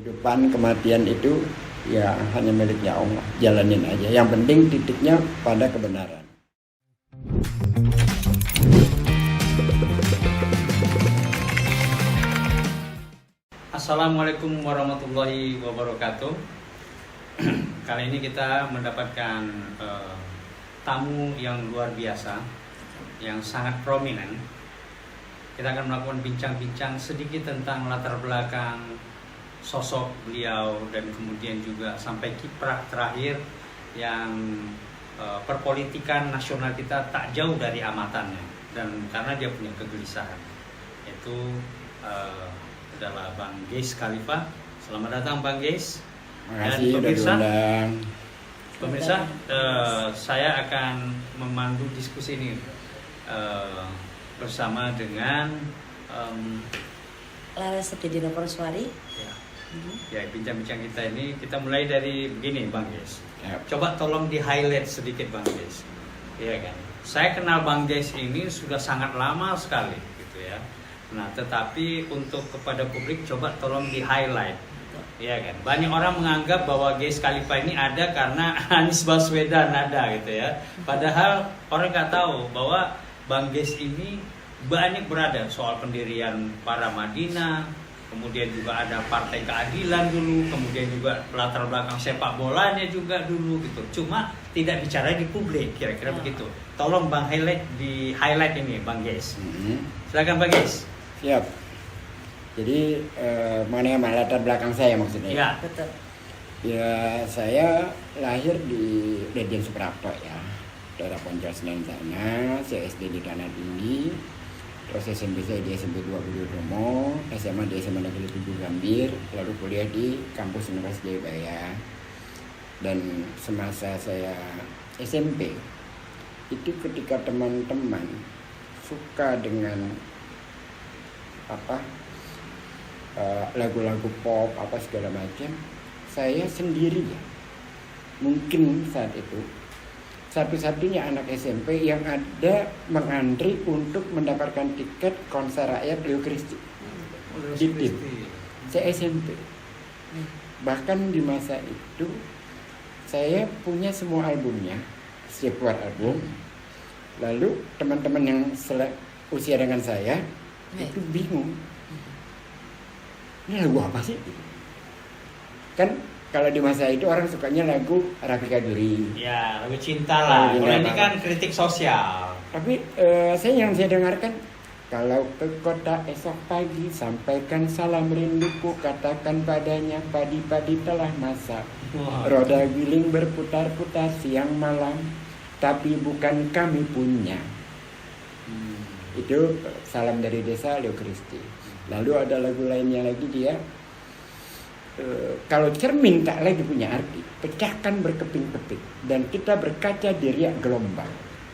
Kehidupan, kematian itu ya hanya miliknya Allah. Jalanin aja. Yang penting titiknya pada kebenaran. Assalamualaikum warahmatullahi wabarakatuh. Kali ini kita mendapatkan tamu yang luar biasa, yang sangat prominent. Kita akan melakukan bincang-bincang sedikit tentang latar belakang sosok beliau dan kemudian juga sampai kiprah terakhir yang perpolitikan nasional kita tak jauh dari amatannya, dan karena dia punya kegelisahan, itu adalah Bang Geis Khalifa. Selamat datang Bang Geis. Makasih udah diundang. Pemirsa, saya akan memandu diskusi ini bersama dengan Laras Septidina Poroswari. Ya, bincang-bincang kita ini kita mulai dari begini Bang Geis. Yap. Coba tolong di highlight sedikit Bang Geis. Iya kan? Saya kenal Bang Geis ini sudah sangat lama sekali gitu ya. Nah, tetapi untuk kepada publik coba tolong di highlight. Iya kan? Banyak orang menganggap bahwa Geis Khalifa ini ada karena Anies Baswedan ada gitu ya. Padahal orang nggak tahu bahwa Bang Geis ini banyak berada soal pendirian para Madinah. Kemudian juga ada Partai Keadilan dulu, kemudian juga latar belakang sepak bolanya juga dulu gitu. Cuma tidak bicara di publik, kira-kira begitu. Tolong Bang di highlight ini Bang Geis. Silakan Bang Geis. Siap. Jadi mengenai latar belakang saya maksudnya. Ya. Betul. Ya, saya lahir di Ledjen Suprapto ya, daerah Poncol Senen sana. Saya SD di Tanah Tinggi, terus SMP saya di SMP 2 Budi-Utomo, SMA di SMA Negeri 7 Gambir, lalu kuliah di kampus Universitas Jayabaya. Dan semasa saya SMP itu ketika teman-teman suka dengan lagu-lagu pop apa segala macam, saya sendiri ya mungkin saat itu satu-satunya anak SMP yang ada mengantri untuk mendapatkan tiket konser rakyat Leo Christie di tim. Saya SMP. Bahkan di masa itu saya punya semua albumnya, setiap keluar album. Lalu teman-teman yang usia dengan saya itu bingung. Ini lagu apa sih? Kan kalau di masa itu orang sukanya lagu Rafiqa Duri. Ya, lagu cinta lah. Kalau ini kan kritik sosial. Tapi yang saya dengarkan, kalau ke kota esok pagi sampaikan salam rinduku, katakan padanya padi-padi telah masak. Roda giling berputar-putar siang malam, tapi bukan kami punya. Itu salam dari desa Leo Christie. Lalu ada lagu lainnya lagi dia, kalau cermin tak lagi punya arti, pecahkan berkeping-keping dan kita berkaca di riak gelombang.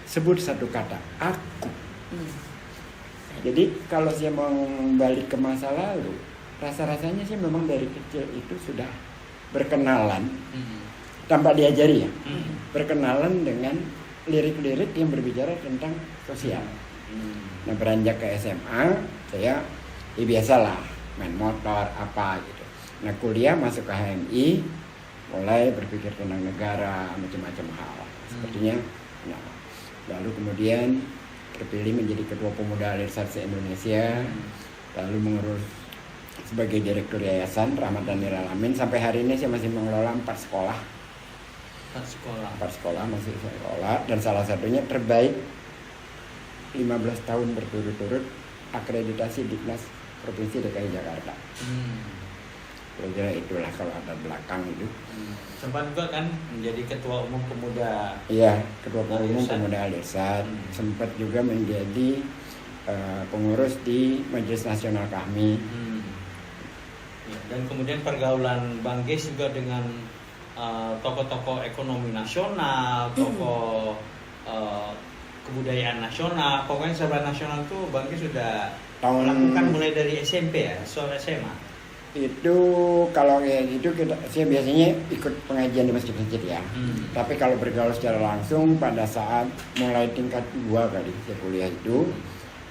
Sebut satu kata, aku. Jadi kalau saya mau balik ke masa lalu, rasa-rasanya sih memang dari kecil itu sudah berkenalan, tanpa diajari ya, berkenalan dengan lirik-lirik yang berbicara tentang sosial. Nah, beranjak ke SMA, saya ya biasalah main motor apa gitu. Nah, kuliah masuk ke HMI, mulai berpikir tentang negara, macam-macam hal. Sepertinya, nah, lalu kemudian terpilih menjadi Ketua Pemuda Alirsat se-Indonesia, lalu mengurus sebagai Direktur Yayasan Rahmat dan Nurul Alamin. Sampai hari ini saya masih mengelola 4 sekolah. 4 sekolah masih saya kelola, dan salah satunya terbaik 15 tahun berturut-turut akreditasi Diknas Provinsi DKI Jakarta. Kira-kira itulah kalau latar belakang itu. Sempat juga kan menjadi Ketua Umum Pemuda. Iya, Ketua Umum Pemuda Alirsat. Sempat juga menjadi pengurus di Majelis Nasional kami. Ya, dan kemudian pergaulan Bang Geis juga dengan tokoh-tokoh ekonomi nasional, tokoh kebudayaan nasional. Pokoknya secara nasional tuh Bang Geis sudah melakukan mulai dari SMP ya, soal SMA. Itu kalau kayak gitu saya biasanya ikut pengajian di masjid-masjid ya. Tapi kalau bergaul secara langsung pada saat mulai tingkat 2 kali saya kuliah itu,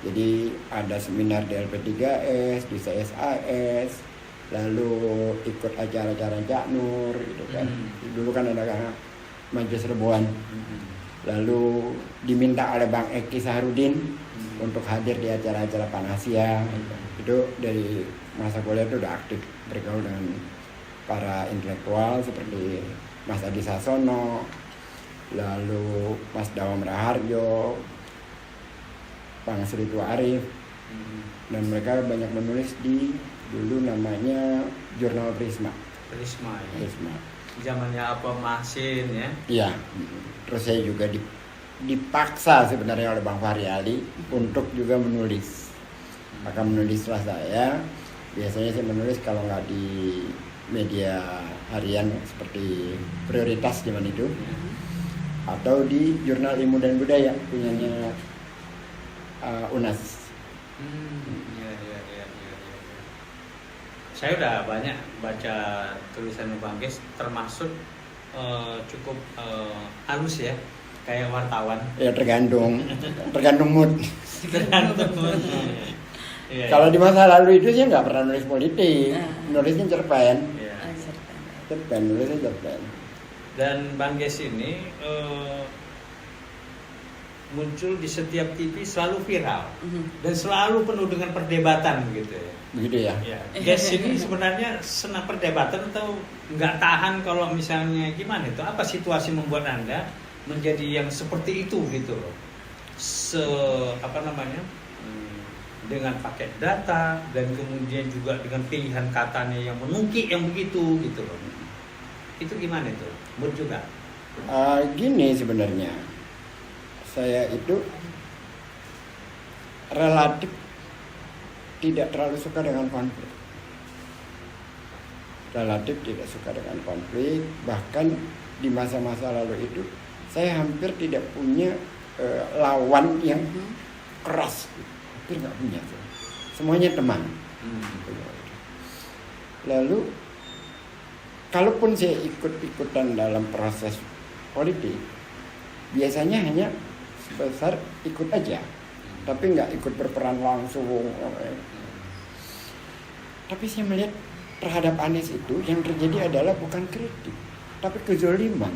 Jadi ada seminar di LP3S, di CSAS, lalu ikut acara-acara Jaknur gitu kan. Dulu kan ada Majelis Reboan, lalu diminta oleh Bang Eki Saharudin untuk hadir di acara-acara Panasia. Itu dari masa kuliah itu udah aktif bergaul dengan para intelektual seperti Mas Adi Sasono, lalu Mas Dawam Raharjo, Bang Sri Tua Arif, dan mereka banyak menulis di dulu namanya Jurnal Prisma. Prisma. Prisma. Zamannya apa Masin ya? Iya. Terus saya juga dipaksa sebenarnya oleh Bang Fahri Ali untuk juga menulis. Maka menulislah saya. Biasanya saya menulis kalau nggak di media harian seperti Prioritas zaman itu, atau di Jurnal Ilmu dan Budaya punyanya UNAS. Iya. Saya udah banyak baca tulisan Bang Ges, termasuk cukup halus ya, kayak wartawan. Ya tergantung mood. Tergantung. Iya. Kalau di masa lalu itu saya nggak pernah nulis politik, nulisnya cerpen. Iya. Nulisnya cerpen. Dan Bang Ges ini muncul di setiap TV, selalu viral dan selalu penuh dengan perdebatan gitu ya. Begitu ya. Ya. Ges ini sebenarnya senang perdebatan atau nggak tahan kalau misalnya gimana itu? Apa situasi membuat Anda menjadi yang seperti itu gitu loh? Dengan pakai data dan kemudian juga dengan pilihan katanya yang menukik yang begitu gitu loh. Itu gimana itu? Mood juga. Gini sebenarnya, saya itu relatif tidak terlalu suka dengan konflik. Relatif tidak suka dengan konflik, bahkan di masa-masa lalu itu saya hampir tidak punya lawan yang keras, hampir nggak punya. Semuanya teman. Lalu kalaupun saya ikut-ikutan dalam proses politik, biasanya hanya sebesar ikut aja, tapi nggak ikut berperan langsung. Tapi saya melihat terhadap Anies itu yang terjadi adalah bukan kritik, tapi kezoliman.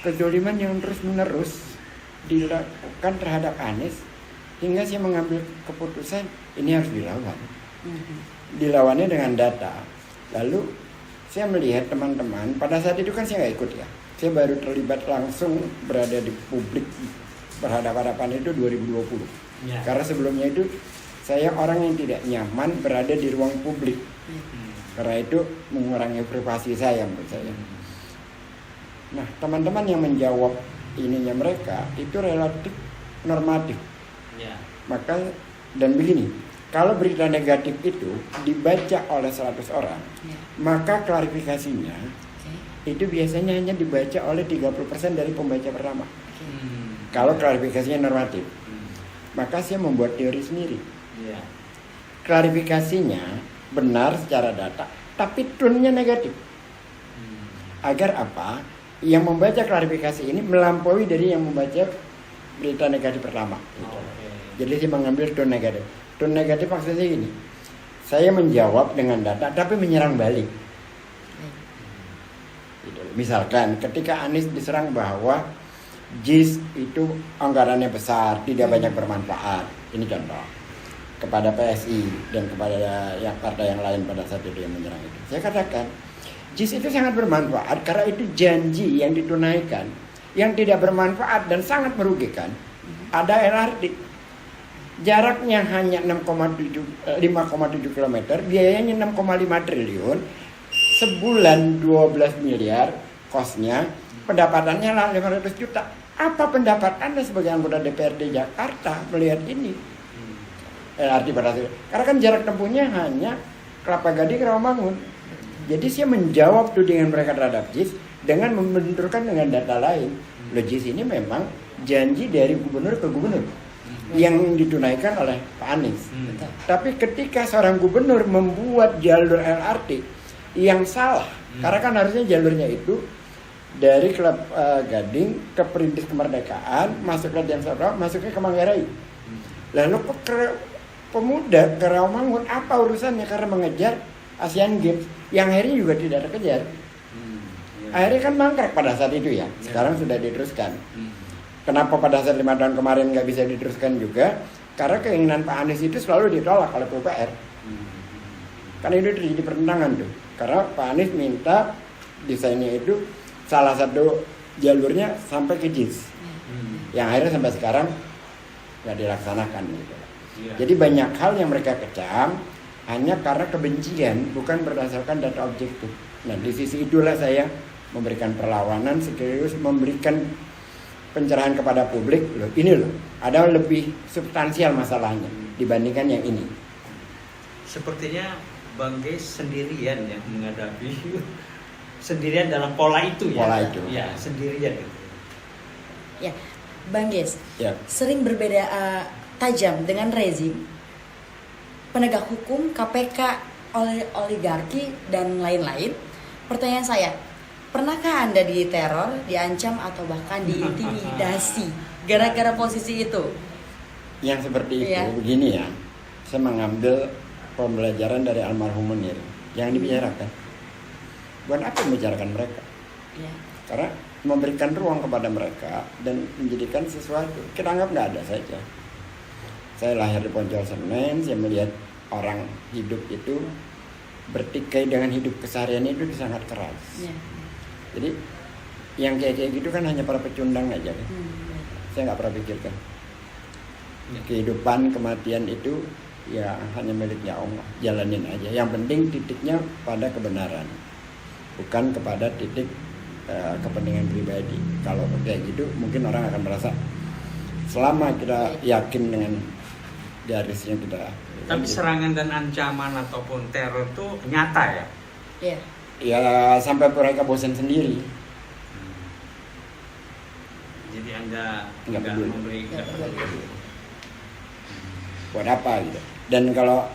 Kezoliman yang terus-menerus dilakukan terhadap Anies, hingga saya mengambil keputusan ini harus dilawan. Dilawannya dengan data. Lalu saya melihat teman-teman, pada saat itu kan saya nggak ikut ya. Saya baru terlibat langsung berada di publik berhadapan-hadapan itu 2020. Ya. Karena sebelumnya itu saya orang yang tidak nyaman berada di ruang publik. Karena itu mengurangi privasi saya menurut saya. Nah, teman-teman yang menjawab ininya mereka itu relatif normatif. Ya. Maka dan begini, kalau berita negatif itu dibaca oleh 100 orang, maka klarifikasinya itu biasanya hanya dibaca oleh 30% dari pembaca pertama. Kalau klarifikasinya normatif, maka saya membuat teori sendiri. Klarifikasinya benar secara data, tapi tone-nya negatif. Agar apa? Yang membaca klarifikasi ini melampaui dari yang membaca berita negatif pertama. Jadi saya mengambil tone negatif. Tone negatif maksudnya gini, saya menjawab dengan data tapi menyerang balik. Misalkan ketika Anies diserang bahwa JIS itu anggarannya besar, tidak banyak bermanfaat. Ini contoh kepada PSI dan kepada yang partai yang lain pada saat itu yang menyerang itu. Saya katakan JIS itu sangat bermanfaat karena itu janji yang ditunaikan. Yang tidak bermanfaat dan sangat merugikan ada LRT. Jaraknya hanya 5,7 km, biayanya 6,5 triliun, sebulan 12 miliar kosnya, pendapatannya lah 500 juta. Apa pendapat Anda sebagai anggota DPRD Jakarta melihat ini? LRT pada saat itu. Karena kan jarak tempuhnya hanya Kelapa Gading Rawamangun. Jadi saya menjawab tudingan mereka terhadap JIS dengan membenturkan dengan data lain. JIS ini memang janji dari gubernur ke gubernur yang ditunaikan oleh Pak Anies. Tapi ketika seorang gubernur membuat jalur LRT yang salah, karena kan harusnya jalurnya itu dari Kelapa Gading ke Perintis Kemerdekaan, masuk ke Dian Sarwa, masuknya ke Manggarai. Lalu pemuda ke Rawamangun apa urusannya karena mengejar Asian Games yang akhirnya juga tidak terkejar. Akhirnya kan mangkrak pada saat itu ya. Sekarang sudah diteruskan. Kenapa pada saat 5 tahun kemarin nggak bisa diteruskan juga? Karena keinginan Pak Anies itu selalu ditolak oleh PUPR. Kan itu terjadi pertentangan tuh. Karena Pak Anies minta desainnya itu salah satu jalurnya sampai ke JIS. Yang akhirnya sampai sekarang nggak dilaksanakan gitu. Jadi banyak hal yang mereka kecam hanya karena kebencian, bukan berdasarkan data objektif. Nah di sisi itulah saya memberikan perlawanan sekaligus memberikan pencerahan kepada publik. Loh, ini loh, ada lebih substansial masalahnya dibandingkan yang ini. Sepertinya Bang Geis sendirian yang menghadapi sendirian dalam pola itu ya. Pola itu. Ya, sendirian gitu. Ya, Bang Geis, Ya. sering berbeda tajam dengan rezim penegak hukum, KPK, oligarki dan lain-lain. Pertanyaan saya, pernahkah Anda diteror, diancam atau bahkan diintimidasi gara-gara posisi itu? Yang seperti itu, Iya. begini ya, saya mengambil pembelajaran dari almarhum Munir yang dibicarakan. Buat apa membicarakan mereka? Ya. Karena memberikan ruang kepada mereka dan menjadikan sesuatu. Kita anggap nggak ada saja. Saya lahir di Poncol Senen, saya melihat orang hidup itu bertikai dengan hidup keseharian itu sangat keras. Ya. Jadi yang kayak gitu kan hanya para pecundang aja kan. Saya nggak pernah pikirkan. Ya. Kehidupan, kematian itu ya hanya miliknya Allah. Jalanin aja. Yang penting titiknya pada kebenaran, bukan kepada titik kepentingan pribadi. Kalau kayak gitu mungkin orang akan merasa selama kita yakin dengan garisnya kita. Tapi serangan dan ancaman ataupun teror itu nyata ya. Ya. Ya sampai mereka bosan sendiri. Jadi Anda Nggak nggak peduli. memberi Nggak peduli. Buat apa gitu. Dan kalau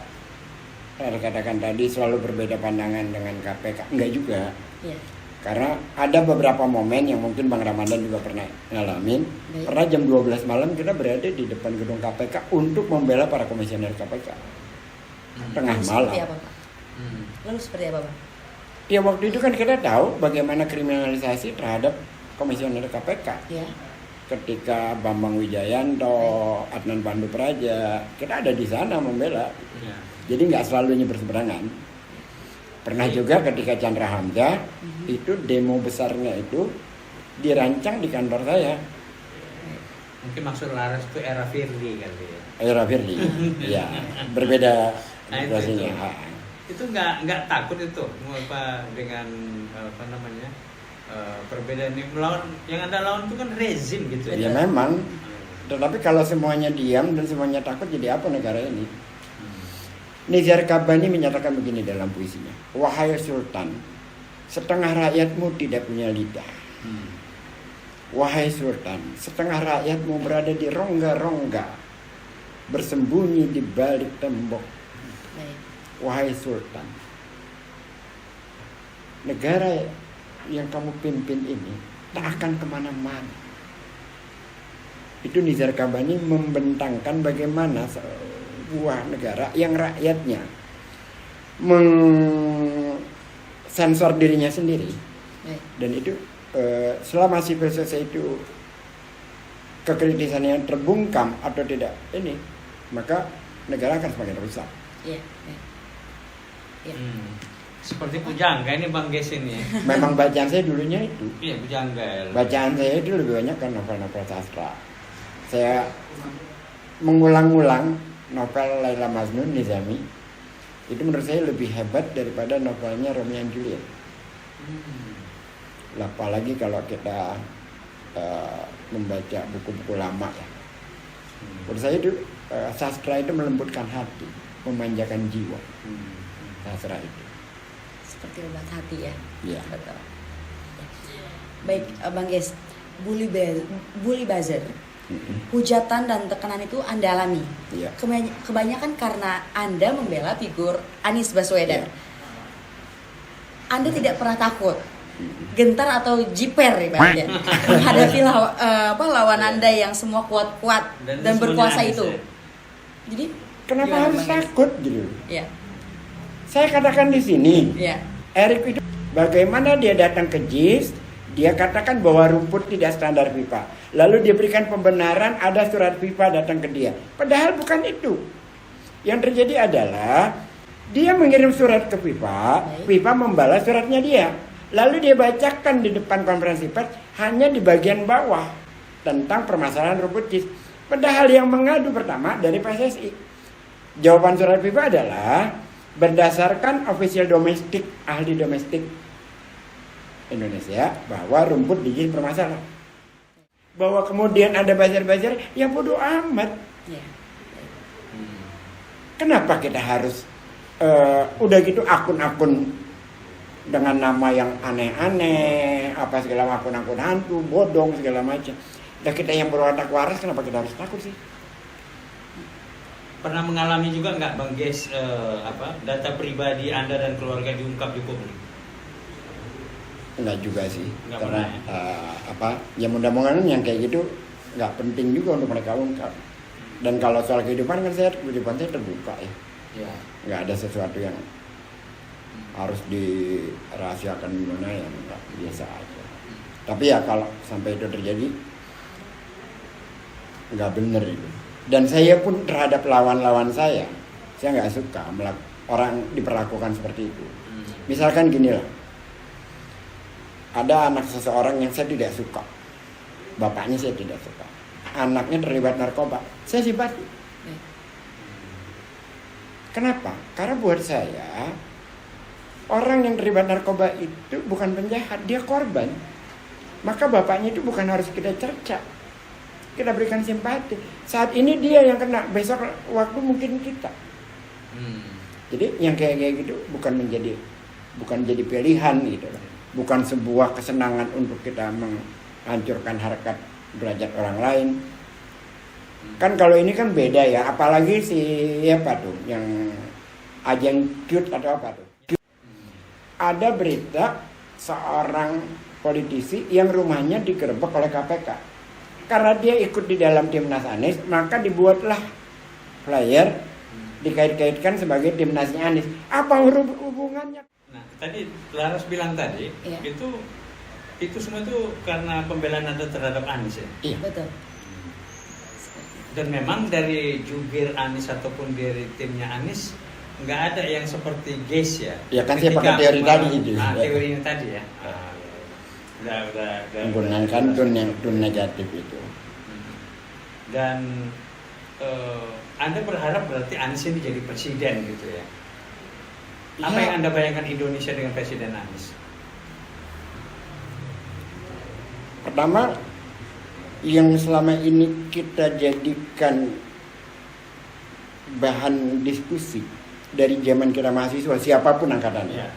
katakan tadi selalu berbeda pandangan dengan KPK, enggak juga. Ya. Karena ada beberapa momen yang mungkin Bang Ramadan juga pernah ngalamin. Baik. Pernah jam 12 malam kita berada di depan gedung KPK untuk membela para komisioner KPK. Tengah Lalu malam. seperti apa, Pak? Lalu seperti apa, Pak? Ya waktu itu kan kita tahu bagaimana kriminalisasi terhadap komisioner KPK. Ya. Ketika Bambang Wijayanto, Adnan Pandu Praja, kita ada di sana membela. Ya. Jadi nggak selalunya berseberangan. Pernah juga ketika Chandra Hamzah itu demo besarnya itu dirancang di kantor saya. Mungkin maksud Laras itu era Firly kali ya. Era Firly. Ya, berbeda Nah, situasinya. Itu nggak takut itu apa dengan apa namanya perbedaan yang melawan yang Anda lawan itu kan rezim gitu Ya memang. Tetapi kalau semuanya diam dan semuanya takut jadi apa negara ini? Nizar Kabani menyatakan begini dalam puisinya. Wahai Sultan, setengah rakyatmu tidak punya lidah. Wahai Sultan, setengah rakyatmu berada di rongga-rongga, bersembunyi di balik tembok. Baik. Wahai Sultan, negara yang kamu pimpin ini tak akan kemana-mana. Itu Nizar Kabani membentangkan bagaimana sebuah negara yang rakyatnya sensor dirinya sendiri. Baik. Dan itu selama civil society itu kekritisannya terbungkam atau tidak ini, maka negara akan semakin rusak. Iya. Baik. Ya. Seperti pujangga ini Bang Geis ini ya. Memang bacaan saya dulunya itu. Iya pujangga ya. Bacaan saya itu lebih banyak kan novel-novel sastra. Saya mengulang-ulang novel Laila Majnun Nizami. Itu menurut saya lebih hebat daripada novelnya Romeo and Juliet. Apalagi kalau kita membaca buku-buku lama ya. Menurut saya itu sastra itu melembutkan hati, memanjakan jiwa. Sastra itu. Seperti obat hati ya. Iya. Betul. Ya. Baik, Bang Geis, bully buzzer, hujatan dan tekanan itu Anda alami. Iya. Kebanyakan karena Anda membela figur Anies Baswedan. Iya. Anda tidak pernah takut, gentar atau jiper ibaratnya menghadapi lawan Anda yang semua kuat-kuat dan semuanya berkuasa Anies itu. ya? Jadi Kenapa Gimana, harus Bang? takut gitu? Ya. Saya katakan di sini, Ya. Erik itu bagaimana dia datang ke JIS, dia katakan bahwa rumput tidak standar FIFA. Lalu dia berikan pembenaran ada surat FIFA datang ke dia. Padahal bukan itu. Yang terjadi adalah dia mengirim surat ke FIFA, Baik. FIFA membalas suratnya dia. Lalu dia bacakan di depan konferensi pers hanya di bagian bawah tentang permasalahan rumput JIS. Padahal yang mengadu pertama dari PSSI. Jawaban surat FIFA adalah berdasarkan official domestik, ahli domestik Indonesia, bahwa rumput di JIS bermasalah. Bahwa kemudian ada buzzer-buzzer, ya bodoh amat. Ya. Kenapa kita harus udah gitu akun-akun dengan nama yang aneh-aneh, apa segala akun-akun hantu, bodong segala macam. Dan kita yang berwatak waras, kenapa kita harus takut sih? Pernah mengalami juga nggak Bang Ges data pribadi Anda dan keluarga diungkap di publik? Enggak juga sih. Nggak Karena pernah, ya mudah-mudahan yang kayak gitu nggak penting juga untuk mereka ungkap. Dan kalau soal kehidupan kan kehidupan saya terbuka ya. Ya. Nggak ada sesuatu yang harus dirahasiakan gimana ya, enggak, biasa aja. Tapi ya kalau sampai itu terjadi nggak bener itu. Dan saya pun terhadap lawan-lawan saya nggak suka orang diperlakukan seperti itu. Misalkan gini lah, ada anak seseorang yang saya tidak suka, bapaknya saya tidak suka, anaknya terlibat narkoba, saya simpati. Kenapa? Karena buat saya orang yang terlibat narkoba itu bukan penjahat, dia korban. Maka bapaknya itu bukan harus kita cerca, kita berikan simpati. Saat ini dia yang kena, besok waktu mungkin kita. Jadi yang kayak gitu bukan jadi pilihan gitu, bukan sebuah kesenangan untuk kita menghancurkan harkat derajat orang lain. Kan kalau ini kan beda ya, apalagi si apa tuh yang Ajeng Cute atau apa tuh. Ada berita seorang politisi yang rumahnya digerebek oleh KPK. Karena dia ikut di dalam timnas Anies, maka dibuatlah flyer dikait-kaitkan sebagai timnasnya Anies. Apa hubungannya? Nah, tadi Laras bilang tadi, Iya. itu semua itu karena pembelaan Anda terhadap Anies ya? Iya. Betul. Dan memang dari jubir Anies ataupun dari timnya Anies nggak ada yang seperti Ges ya? Ya kan saya Ketika pakai teori tadi itu. Teorinya tadi ya? Udah. Menggunakan tone negatif itu. Dan Anda berharap berarti Anies ini jadi presiden gitu ya? Apa Ya. yang Anda bayangkan Indonesia dengan Presiden Anies? Pertama, yang selama ini kita jadikan bahan diskusi dari zaman kita mahasiswa, siapapun angkatannya, Ya.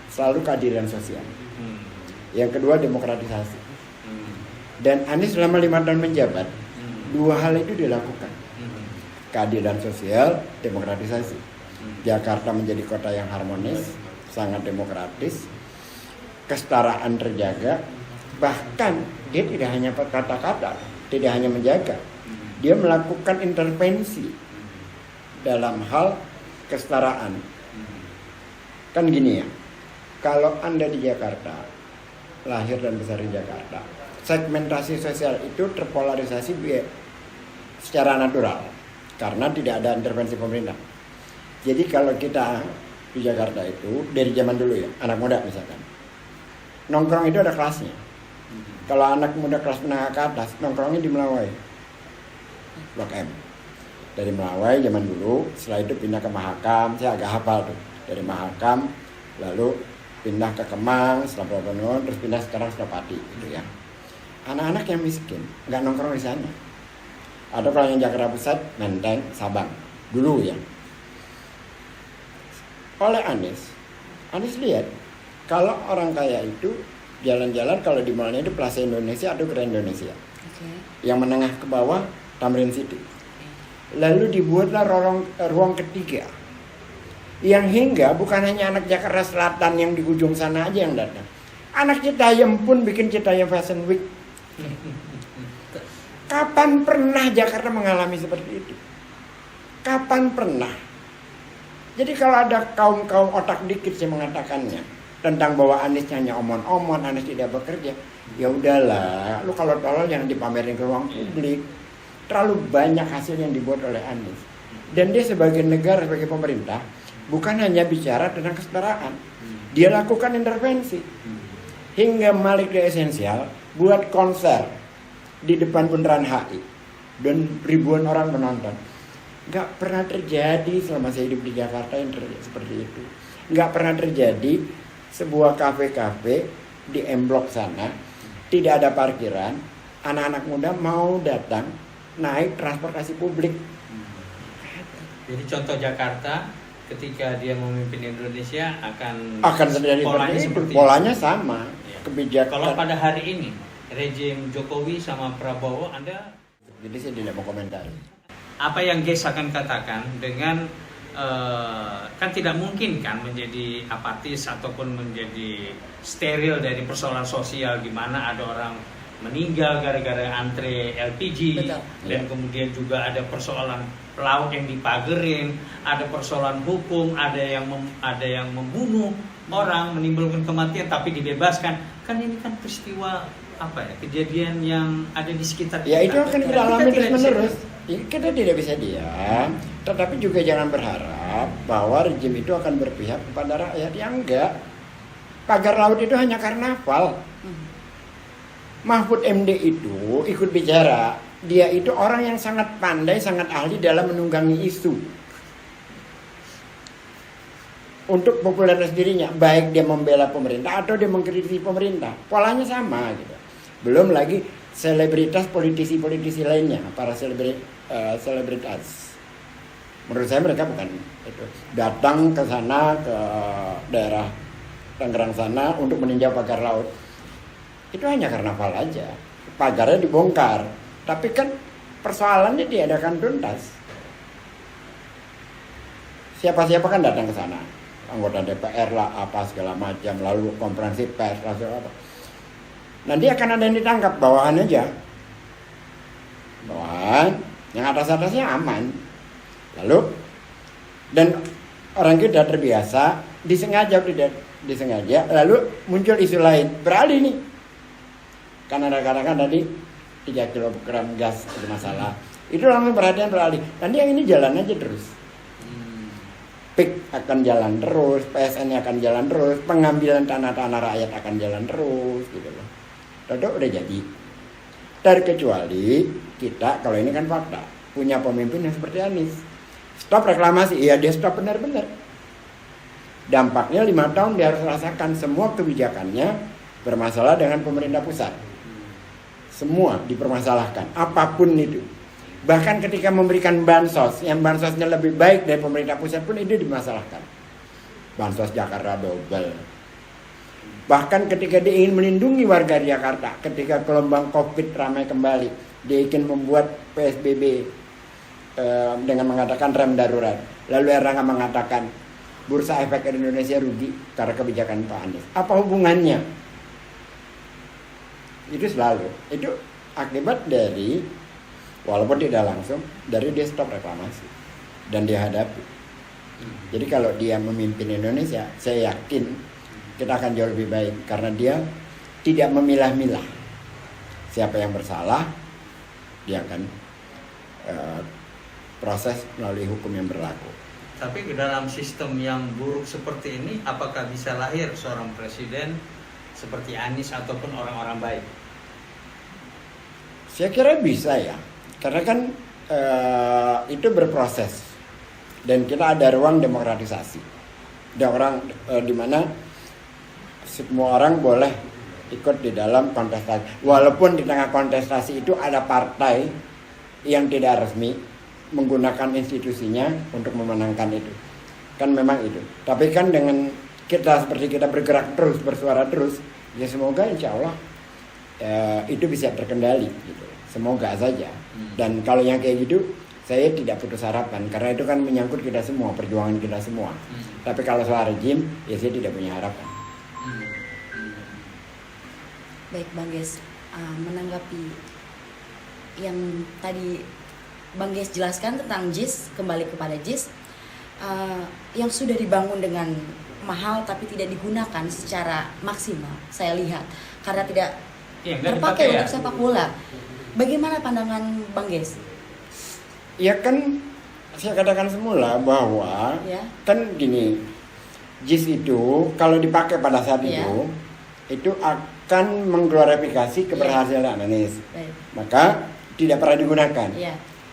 selalu keadilan sosial. Hmm. Yang kedua, demokratisasi. Hmm. Dan Anies selama 5 tahun menjabat, Hmm. dua hal itu dilakukan. Hmm. Keadilan sosial, demokratisasi. Hmm. Jakarta menjadi kota yang harmonis, sangat demokratis, kesetaraan terjaga. Bahkan dia tidak hanya kata-kata, tidak hanya menjaga, dia melakukan intervensi dalam hal kesetaraan. Kan gini ya, kalau Anda di Jakarta, lahir dan besar di Jakarta, segmentasi sosial itu terpolarisasi secara natural karena tidak ada intervensi pemerintah. Jadi kalau kita di Jakarta itu dari zaman dulu ya, anak muda misalkan, nongkrong itu ada kelasnya. Kalau anak muda kelas menengah ke atas, nongkrongnya di Melawai, Blok M. Dari Melawai zaman dulu, setelah itu pindah ke Mahakam, saya agak hafal tuh. Dari Mahakam, lalu pindah ke Kemang, setelah Proponon, terus pindah sekarang Senopati, gitu ya. Anak-anak yang miskin, nggak nongkrong di sana. Ada kalau yang Jakarta Pusat, Menteng, Sabang, dulu ya. Oleh Anies lihat, kalau orang kaya itu jalan-jalan kalau di malnya itu Plaza Indonesia atau Grand Indonesia. Yang menengah ke bawah Tamrin City. Lalu dibuatlah ruang ketiga. Yang hingga bukan hanya anak Jakarta Selatan yang di ujung sana aja yang datang. Anak Citayam pun bikin Citayam Fashion Week. Kapan pernah Jakarta mengalami seperti itu? Kapan pernah? Jadi kalau ada kaum-kaum otak dikit yang mengatakannya tentang bahwa Anies hanya omon-omon, Anies tidak bekerja, ya udahlah, lu kalau tolol jangan dipamerin ke ruang publik. Terlalu banyak hasil yang dibuat oleh Anies. Dan dia sebagai negara, sebagai pemerintah, bukan hanya bicara tentang kesetaraan. Dia lakukan intervensi. Hingga Malik The Essential buat konser di depan bundaran HI. Dan ribuan orang menonton. Gak pernah terjadi selama saya hidup di Jakarta yang seperti itu. Gak pernah terjadi sebuah kafe-kafe di M Block sana, tidak ada parkiran, anak-anak muda mau datang naik transportasi publik. Jadi contoh Jakarta ketika dia memimpin Indonesia akan terjadi polanya sama. Ya. Kebijakan. Kalau pada hari ini rejim Jokowi sama Prabowo, Anda, jadi saya tidak mau komentar. apa yang Ges akan katakan dengan kan tidak mungkin kan menjadi apatis ataupun menjadi steril dari persoalan sosial di mana ada orang meninggal gara-gara antre LPG. Betul. Dan kemudian juga ada persoalan laut yang dipagerin, ada persoalan hukum, ada yang membunuh orang, menimbulkan kematian tapi dibebaskan. Kan ini kan peristiwa kejadian yang ada di sekitar kita. Ya itu akan kita alami terus menerus. bisa- Ya, kita tidak bisa diam, tetapi juga jangan berharap bahwa rejim itu akan berpihak kepada rakyat. Ya enggak. Pagar laut itu hanya karnaval. Mahfud MD itu ikut bicara. Dia itu orang yang sangat pandai, sangat ahli dalam menunggangi isu untuk popularitas dirinya. Baik dia membela pemerintah atau dia mengkritisi pemerintah, polanya sama gitu. Belum lagi selebritas politisi-politisi lainnya, para selebritas. Menurut saya mereka bukan itu. Datang ke sana, ke daerah Tangerang sana untuk meninjau pagar laut. Itu hanya karnaval aja. Pagarnya dibongkar. Tapi kan persoalannya diadakan tuntas. Siapa-siapa kan datang ke sana. Anggota DPR lah, apa segala macam, lalu konferensi pers, lalu apa. Nanti akan ada yang ditangkap, bawahan aja. Bawahan, yang atas-atasnya aman. Lalu, dan orang kita terbiasa, disengaja tidak disengaja, lalu muncul isu lain, beralih nih. Karena katakan tadi 3 kg gas itu masalah. Itu langsung perhatian beralih. Nanti yang ini jalan aja terus. PIK akan jalan terus, PSN akan jalan terus, pengambilan tanah-tanah rakyat akan jalan terus gitu loh. Itu udah jadi. Terkecuali kita, kalau ini kan fakta, punya pemimpin yang seperti Anies. Stop reklamasi, iya dia stop benar-benar. Dampaknya 5 tahun dia harus rasakan semua kebijakannya bermasalah dengan pemerintah pusat. Semua dipermasalahkan, apapun itu. Bahkan ketika memberikan bansos, yang bansosnya lebih baik dari pemerintah pusat pun itu dimasalahkan. Bansos Jakarta double. Bahkan ketika dia ingin melindungi warga Jakarta, ketika gelombang COVID ramai kembali, dia ingin membuat PSBB dengan mengatakan rem darurat. Lalu Erlangga mengatakan Bursa Efek Indonesia rugi karena kebijakan Pak Anies. Apa hubungannya? Itu selalu. Itu akibat dari, walaupun tidak langsung, dari dia stop reklamasi dan dia hadapi. Jadi kalau dia memimpin Indonesia, saya yakin kita akan jauh lebih baik karena dia tidak memilah-milah siapa yang bersalah. Dia akan proses melalui hukum yang berlaku. Tapi dalam sistem yang buruk seperti ini, apakah bisa lahir seorang presiden seperti Anies ataupun orang-orang baik? Saya kira bisa ya, karena kan itu berproses dan kita ada ruang demokratisasi. Ada orang di mana semua orang boleh ikut di dalam kontestasi. Walaupun di tengah kontestasi itu ada partai yang tidak resmi menggunakan institusinya untuk memenangkan itu. Kan memang itu. Tapi kan dengan kita seperti kita bergerak terus, bersuara terus, ya semoga insya Allah itu bisa terkendali gitu. Semoga saja. Dan kalau yang kayak gitu saya tidak putus harapan karena itu kan menyangkut kita semua, perjuangan kita semua. Tapi kalau soal rejim ya saya tidak punya harapan. Baik Bang Ges, menanggapi yang tadi Bang Ges jelaskan tentang JIS, kembali kepada JIS yang sudah dibangun dengan mahal tapi tidak digunakan secara maksimal. Saya lihat karena tidak terpakai untuk sepak bola. Bagaimana pandangan Bang Ges? Ya kan saya katakan semula bahwa kan gini, JIS itu kalau dipakai pada saat itu akan mengglorifikasi keberhasilan Anies. Maka tidak pernah digunakan.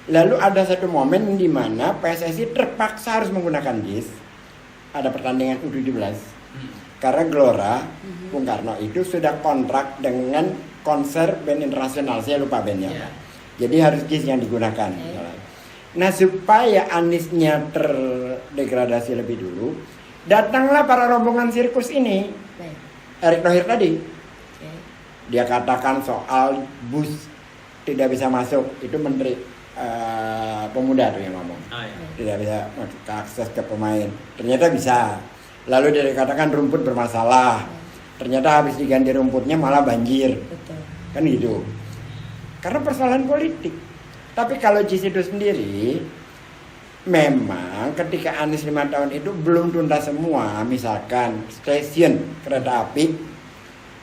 Lalu ada satu momen di mana PSSI terpaksa harus menggunakan JIS. Ada pertandingan U17. Karena Gelora Bung Karno itu sudah kontrak dengan konser band internasional, saya lupa bandnya. Jadi harus JIS yang digunakan. Nah, supaya Aniesnya terdegradasi lebih dulu, datanglah para rombongan sirkus ini. Erick Thohir tadi. Dia katakan soal bus tidak bisa masuk, itu Menteri Pemuda tuh yang ngomong. Tidak bisa akses ke pemain. Ternyata bisa. Lalu dia dikatakan rumput bermasalah. Ternyata habis diganti rumputnya malah banjir. Kan gitu. Karena persoalan politik. Tapi kalau JIS itu sendiri, memang ketika Anies 5 tahun itu belum tuntas semua. Misalkan stasiun kereta api,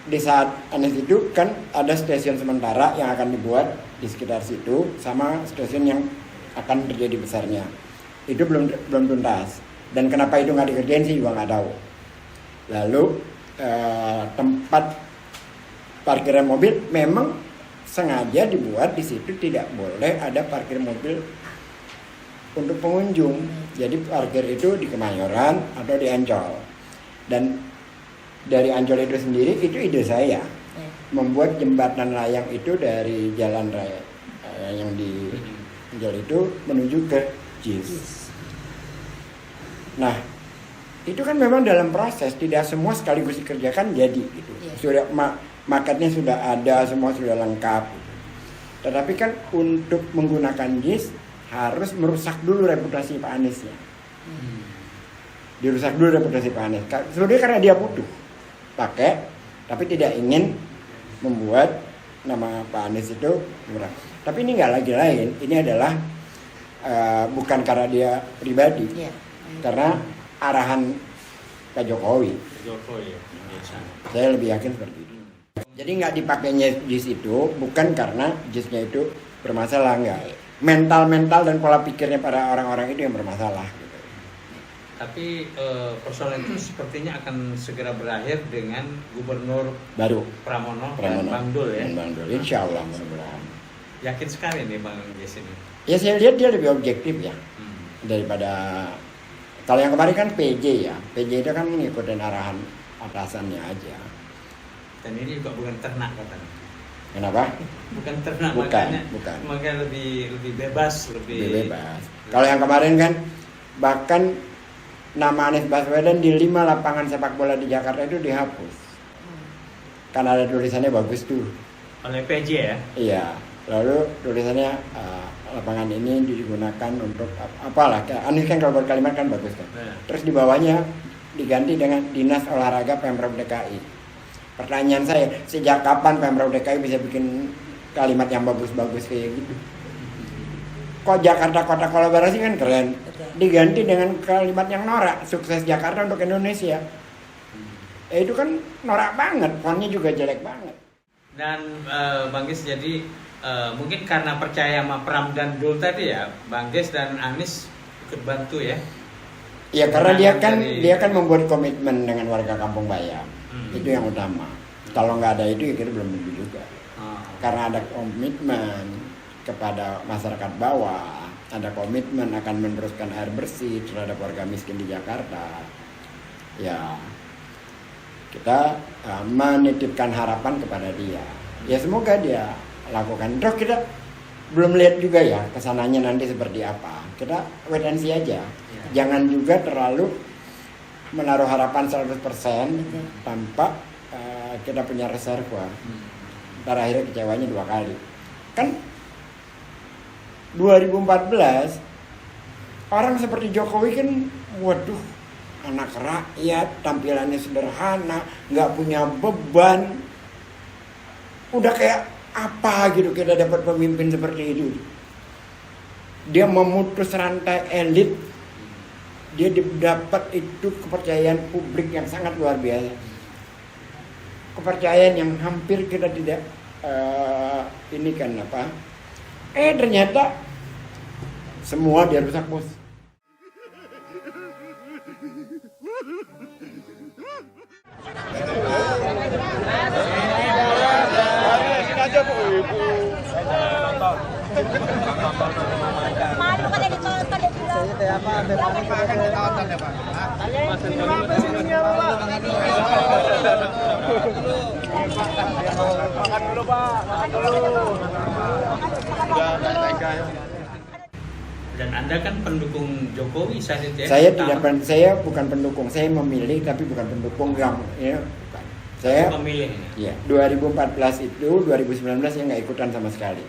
di saat Anies itu kan ada stasiun sementara yang akan dibuat di sekitar situ sama stasiun yang akan terjadi besarnya. Itu belum tuntas. Dan kenapa itu nggak dikerjain sih juga nggak tahu. Lalu tempat parkiran mobil memang sengaja dibuat di situ tidak boleh ada parkir mobil untuk pengunjung. Jadi parkir itu di Kemayoran atau di Ancol. Dan dari Ancol itu sendiri itu ide saya. Membuat jembatan layang itu dari jalan raya yang di Ancol itu menuju ke JIS. Nah, itu kan memang dalam proses, tidak semua sekaligus dikerjakan jadi gitu. Sudah marketnya sudah ada, semua sudah lengkap. Tetapi kan untuk menggunakan JIS harus merusak dulu reputasi Pak Anies ya. Dirusak dulu reputasi Pak Anies. Sebenarnya karena dia butuh pakai, tapi tidak ingin membuat nama Pak Anies itu murah. Tapi ini nggak lagi lain. Ini adalah bukan karena dia pribadi, karena arahan Pak Jokowi. Saya lebih yakin seperti itu. Jadi nggak dipakainya JIS itu bukan karena JIS-nya itu bermasalah, nggak. Mental dan pola pikirnya para orang-orang itu yang bermasalah. Tapi persoalan itu sepertinya akan segera berakhir dengan Gubernur baru Pramono dan Bang Dul ya. Bang Dul, insya Allah mudah-mudahan. Yakin sekali nih Bang Ges ini. Ya saya lihat dia lebih objektif ya daripada kalau yang kemarin kan PJ ya. PJ itu kan ngikutin arahan atasannya aja. Dan ini juga bukan ternak katanya. Kenapa? Bukan ternak, bukan. Makanya lebih bebas, lebih bebas. Kalau yang kemarin kan bahkan nama Anies Baswedan di 5 lapangan sepak bola di Jakarta itu dihapus. Kan ada tulisannya bagus tuh. Oleh PJ ya? Iya. Lalu tulisannya lapangan ini digunakan untuk apalah. Anies kan kalau berkalimat kan bagus kan. Terus di bawahnya diganti dengan Dinas Olahraga Pemprov DKI. Pertanyaan saya, sejak kapan Pemprov DKI bisa bikin kalimat yang bagus-bagus kayak gitu? Kok Jakarta Kota Kolaborasi kan keren. Diganti dengan kalimat yang norak, sukses Jakarta untuk Indonesia. Itu kan norak banget, fontnya juga jelek banget. Dan Bang Ges jadi mungkin karena percaya sama Pram dan Dul tadi ya, Bang Ges dan Anies ikut bantu ya. Ya karena dia kan membuat komitmen dengan warga Kampung Bayam. Itu yang utama. Kalau nggak ada itu ya kita belum tentu juga. Karena ada komitmen kepada masyarakat bawah, ada komitmen akan meneruskan air bersih terhadap warga miskin di Jakarta. Ya kita menitipkan harapan kepada dia. Ya semoga dia lakukan. Terus kita belum lihat juga ya kesananya nanti seperti apa. Kita wait and see aja. Jangan juga terlalu menaruh harapan 100% tanpa kita punya reserva. Ntar akhirnya kecewanya 2 kali. Kan 2014 orang seperti Jokowi kan waduh, anak rakyat, tampilannya sederhana, nggak punya beban. Udah kayak apa gitu kita dapat pemimpin seperti itu. dia memutus rantai elit, dia dapat itu kepercayaan publik yang sangat luar biasa, kepercayaan yang hampir kita tidak ini kan apa, ternyata semua dia rusak, bos. Dan Anda kan pendukung Jokowi saat itu ya? Saya bukan pendukung, saya memilih tapi bukan pendukung yang ya, bukan. Saya memilih. Ya, 2014 itu 2019 saya nggak ikutan sama sekali.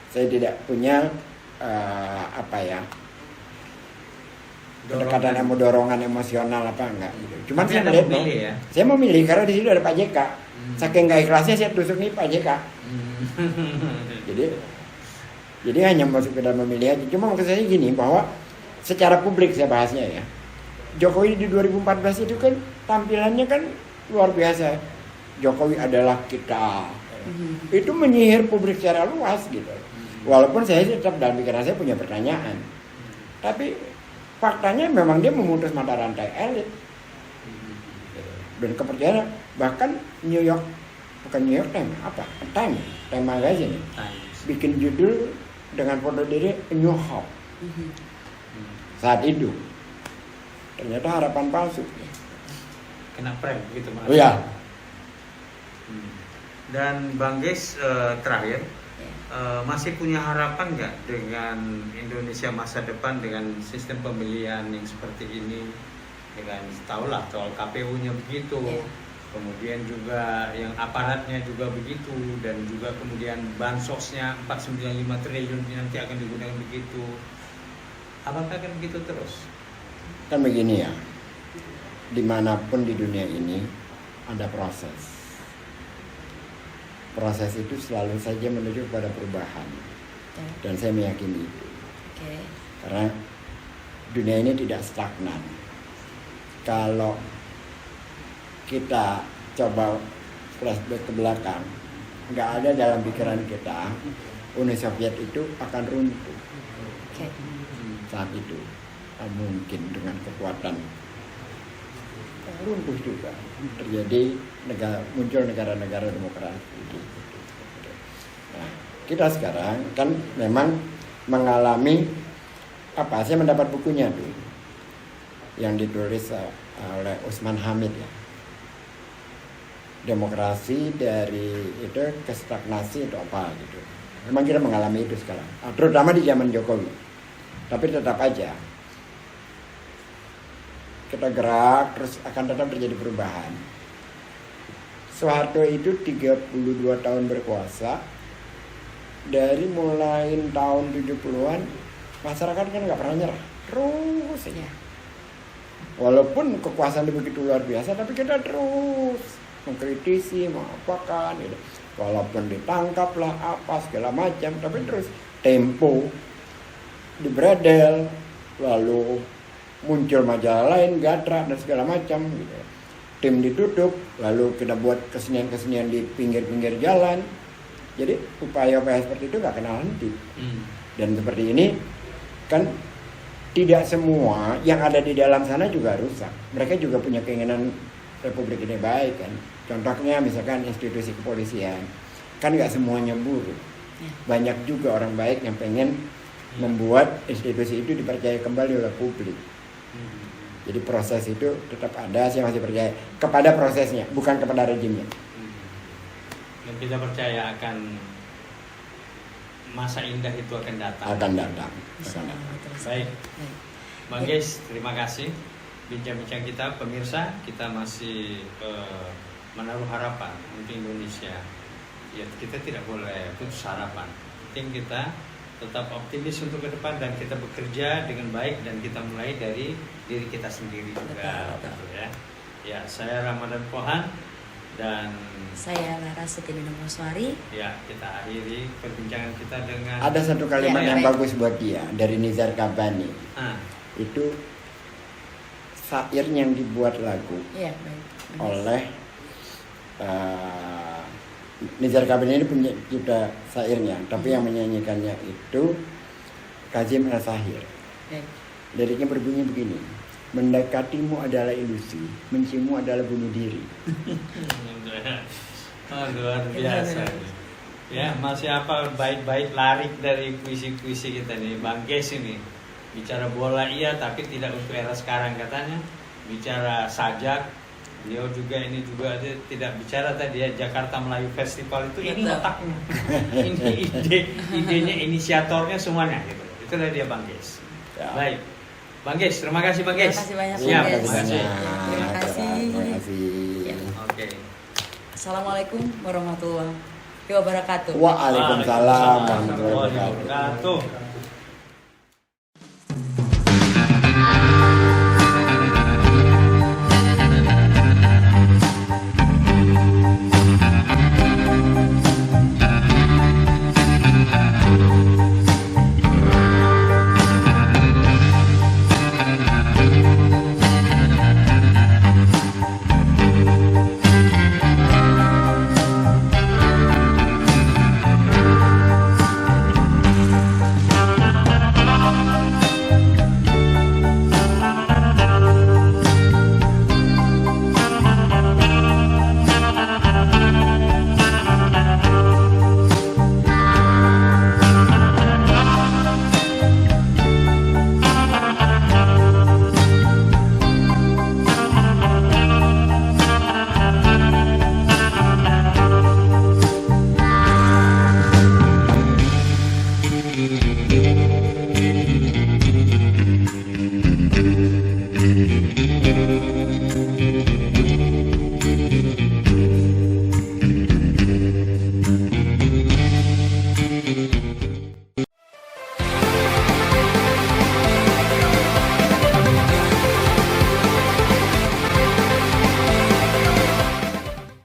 Saya tidak punya pendekatan dorongan emosional apa enggak gitu. Cuman saya melihat ya? Saya memilih karena di situ ada Pak JK. Saking nggak ikhlasnya saya tusuk nih Pak JK. Jadi hanya masuk ke dalam memilih aja. Cuma maksud saya gini, bahwa secara publik saya bahasnya ya, Jokowi di 2014 itu kan tampilannya kan luar biasa. Jokowi adalah kita. Itu menyihir publik secara luas gitu. Walaupun saya tetap dalam pikiran saya punya pertanyaan. Tapi faktanya memang dia memutus mata rantai elit. Dan kepercayaan, bahkan New York Times, Time Magazine bikin judul dengan foto diri New Hope. Saat itu ternyata harapan palsu. Kena prank gitu malah. Oh ya. Dan Bang Ges, terakhir, masih punya harapan nggak dengan Indonesia masa depan dengan sistem pemilihan yang seperti ini? Dengan tahulah soal KPU-nya begitu, kemudian juga yang aparatnya juga begitu, dan juga kemudian bansosnya 495 triliun nanti akan digunakan begitu. Apakah akan begitu terus? Kan begini ya, dimanapun di dunia ini ada proses. Proses itu selalu saja menuju kepada perubahan. Dan saya meyakini itu. Karena dunia ini tidak stagnan. Kalau kita coba flashback ke belakang, nggak ada dalam pikiran kita Uni Soviet itu akan runtuh. Saat itu mungkin dengan kekuatan runtuh juga terjadi muncul negara-negara demokrasi. Nah, kita sekarang kan memang mengalami saya mendapat bukunya tuh yang ditulis oleh Usman Hamid ya. Demokrasi dari itu ke stagnasi itu apa gitu. Memang kita mengalami itu sekarang, terutama di zaman Jokowi. Tapi tetap aja kita gerak, terus akan tetap terjadi perubahan. Soeharto itu 32 tahun berkuasa. Dari mulai tahun 70-an masyarakat kan nggak pernah nyerah, terus aja. Walaupun kekuasaan itu begitu luar biasa, tapi kita terus mengkritisi, mengapakan gitu. Walaupun ditangkap lah apa segala macam, tapi terus Tempo dibredel, lalu muncul majalah lain, Gatra dan segala macam gitu. Tim ditutup, lalu kita buat kesenian-kesenian di pinggir-pinggir jalan. Jadi upaya-upaya seperti itu nggak kenal henti. Dan seperti ini kan tidak semua yang ada di dalam sana juga rusak. Mereka juga punya keinginan Republik ini baik kan. Contohnya misalkan institusi kepolisian, kan nggak semuanya buruk. Banyak juga orang baik yang pengen membuat institusi itu dipercaya kembali oleh publik. Jadi proses itu tetap ada, saya masih percaya kepada prosesnya, bukan kepada rejimnya. Dan kita percaya akan masa indah itu akan datang. Akan datang. Baik, Bang Ges, terima kasih bincang-bincang kita. Pemirsa, kita masih menaruh harapan untuk Indonesia. Ya, kita tidak boleh putus harapan. Penting kita tetap optimis untuk ke depan dan kita bekerja dengan baik dan kita mulai dari diri kita sendiri juga. Betul ya. Ya, saya Ramadan Pohan Dan saya Laras Setindina Moswari. ya, kita akhiri perbincangan kita dengan Ada satu kalimat Ya, yang baik. bagus buat dia dari Nizar Kabani. Itu syair yang dibuat lagu Iya, baik. oleh Nizar Kabani ini punya juga syairnya, tapi yang menyanyikannya itu Kazim Al-Sahir. Baik. Liriknya berbunyi begini: mendekatimu adalah ilusi, menciummu adalah bunuh diri. Luar biasa. Ya, masih apa bait-bait larik dari puisi-puisi kita nih, Bang Ges ini. Bicara bola iya, tapi tidak untuk era sekarang katanya. Bicara sajak, beliau juga ini juga dia tidak bicara tadi ya Jakarta Melayu Festival itu ini Betul. otaknya. Ini idenya, inisiatornya semuanya gitu. Itulah dia Bang Ges. Ya. Baik. Bang Ges, terima kasih Bang Ges. Terima kasih banyak, Siap, Bang Ges. terima kasih. Terima kasih. Terima kasih. Ya. Oke. Assalamualaikum warahmatullahi wabarakatuh. Waalaikumsalam warahmatullahi Warahmatullahi wabarakatuh. wabarakatuh.